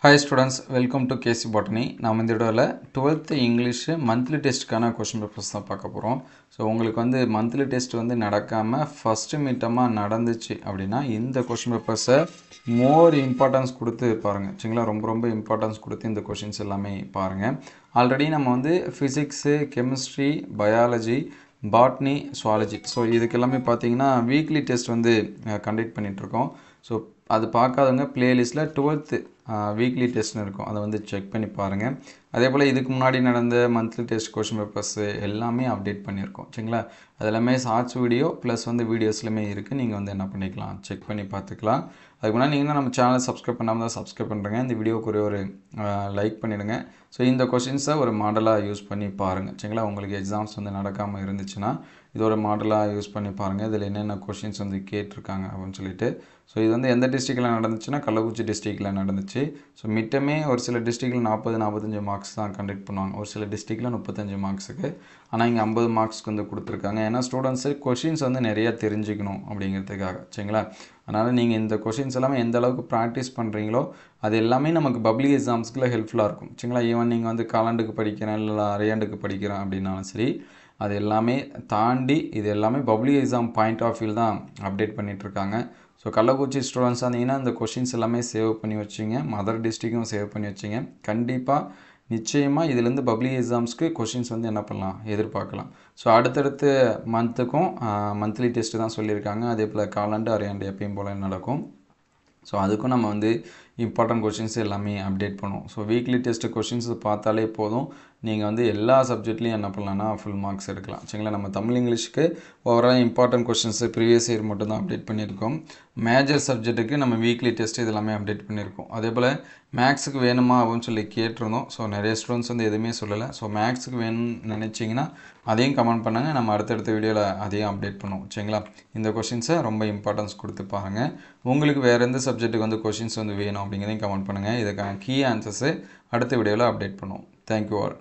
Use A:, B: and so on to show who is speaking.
A: Hi students, welcome to KC Botany. நாம் இந்த வீடியோல 12th இங்கிலீஷ் மந்த்லி டெஸ்ட்கான क्वेश्चन பேப்பர்ஸ் தான் பார்க்க போறோம். சோ உங்களுக்கு வந்து மந்த்லி டெஸ்ட் வந்து நடக்காம ஃபர்ஸ்ட் மீட்டமா நடந்துச்சு அப்படினா இந்த क्वेश्चन பேப்பர்ஸை மோர் இம்பார்ட்டன்ஸ் கொடுத்து பாருங்க. சரிங்களா? ரொம்ப இம்பார்ட்டன்ஸ் கொடுத்து இந்த क्वेश्चंस எல்லாமே பாருங்க. ஆல்ரெடி நம்ம வந்து physics, chemistry, biology, botany, zoology so இதுக்கு எல்லாமே பார்த்தீங்கன்னா வீக்லி டெஸ்ட் வந்து கண்டக்ட் பண்ணிட்டு இருக்கோம். ஸோ அது பார்க்காதவங்க பிளேலிஸ்ட்டில் 12th வீக்லி டெஸ்ட்னு இருக்கும், அதை வந்து செக் பண்ணி பாருங்கள். அதே போல் இதுக்கு முன்னாடி நடந்த மந்த்லி டெஸ்ட் கொஷின் பேப்பர்ஸ் எல்லாமே அப்டேட் பண்ணியிருக்கோம். சரிங்களா? அது எல்லாமே ஷார்ட்ஸ் வீடியோ ப்ளஸ் வந்து வீடியோஸ்லையுமே இருக்குது. நீங்கள் வந்து என்ன பண்ணிக்கலாம், செக் பண்ணி பார்த்துக்கலாம். அதுக்கு முன்னாடி நீங்கள் நம்ம சேனலை சப்ஸ்கிரைப் பண்ணாமல் தான் சப்ஸ்கிரைப் பண்ணுறேங்க. இந்த வீடியோக்கு ஒரு லைக் பண்ணிவிடுங்க. ஸோ இந்த கொஷின்ஸை ஒரு மாடலாக யூஸ் பண்ணி பாருங்கள். சரிங்களா? உங்களுக்கு எக்ஸாம்ஸ் வந்து நடக்காமல் இருந்துச்சுன்னா இது ஒரு மாடலாக யூஸ் பண்ணி பாருங்கள். இதில் என்னென்ன கொஷின்ஸ் வந்து கேட்டிருக்காங்க அப்படின்னு சொல்லிட்டு. ஸோ இது வந்து எந்த டிஸ்ட்ரிக்டில் நடந்துச்சுன்னா கள்ளக்குறிச்சி டிஸ்ட்ரிக்டில் நடந்துச்சு. ஸோ மிட்டமே ஒரு சில டிஸ்ட்ரிக்டில் 40-45 மார்க்ஸ் தான் கண்டக்ட் பண்ணுவாங்க, ஒரு சில டிஸ்ட்ரிக்டில் 35 மார்க்ஸுக்கு. ஆனால் இங்கே 50 மார்க்ஸ்க்கு வந்து கொடுத்துருக்காங்க. ஏன்னா ஸ்டூடெண்ட்ஸு கொஷின்ஸ் வந்து நிறையா தெரிஞ்சுக்கணும் அப்படிங்கிறதுக்காக. சரிங்களா? அதனால் நீங்கள் இந்த கொஷின்ஸ் எல்லாமே எந்த அளவுக்கு ப்ராக்டிஸ் பண்ணுறீங்களோ அது எல்லாமே நமக்கு பப்ளிக் எக்ஸாம்ஸ்க்குள்ள ஹெல்ப்ஃபுல்லாக இருக்கும். சரிங்களா? ஈவன் நீங்கள் வந்து காலாண்டுக்கு படிக்கிறேன் இல்லை அரையாண்டுக்கு படிக்கிறேன் அப்படின்னாலும் சரி, அது எல்லாமே தாண்டி இது எல்லாமே public exam point of view தான் அப்டேட் பண்ணிகிட்ருக்காங்க. ஸோ கள்ளக்குறிச்சி ஸ்டூடெண்ட்ஸாக இருந்தீங்கன்னா இந்த கொஷின்ஸ் எல்லாமே சேவ் பண்ணி வச்சிங்க, மதர் டிஸ்ட்ரிக்கும் சேவ் பண்ணி வச்சிங்க. கண்டிப்பாக நிச்சயமாக இதுலேருந்து பப்ளிக் எக்ஸாம்ஸ்க்கு கொஷின்ஸ் வந்து என்ன பண்ணலாம், எதிர்பார்க்கலாம். ஸோ அடுத்தடுத்த மந்த்துக்கும் மந்த்லி டெஸ்ட்டு தான் சொல்லியிருக்காங்க. அதே போல் காலாண்டு அரையாண்டு எப்பயும் போல் நடக்கும். ஸோ அதுக்கும் நம்ம வந்து இம்பார்ட்டன்ட் கொஷின்ஸ் எல்லாமே அப்டேட் பண்ணுவோம். ஸோ வீக்லி டெஸ்ட்டு கொஷின்ஸ் பார்த்தாலே போதும், நீங்கள் வந்து எல்லா சப்ஜெக்ட்லையும் என்ன பண்ணலாம்னா ஃபுல் மார்க்ஸ் எடுக்கலாம். சரிங்களா? நம்ம தமிழ் இங்கிலீஷ்க்கு overall important questions previous year மட்டும் தான் அப்டேட் பண்ணியிருக்கோம். மேஜர் சப்ஜெக்ட்டுக்கு நம்ம வீக்லி டெஸ்ட் இது எல்லாமே அப்டேட் பண்ணியிருக்கோம். அதே போல் மேக்ஸுக்கு வேணுமா அப்படின்னு சொல்லி கேட்டிருந்தோம். ஸோ நிறைய ஸ்டூடெண்ட்ஸ் வந்து எதுவுமே சொல்லலை. ஸோ மேக்ஸுக்கு வேணும்னு நினச்சிங்கன்னா அதையும் கமெண்ட் பண்ணுங்கள், நம்ம அடுத்தடுத்த வீடியோவில் அதையும் அப்டேட் பண்ணுவோம். சரிங்களா? இந்த கொஷின்ஸை ரொம்ப இம்பார்ட்டன்ஸ் கொடுத்து பாருங்கள். உங்களுக்கு வேறு எந்த சப்ஜெக்ட்டுக்கு வந்து கொஷின்ஸ் வந்து வேணும் அப்படிங்கிறதையும் கமெண்ட் பண்ணுங்கள். இதுக்கான கீ ஆன்சர்ஸு அடுத்த வீடியோவில் அப்டேட் பண்ணுவோம். Thank you all.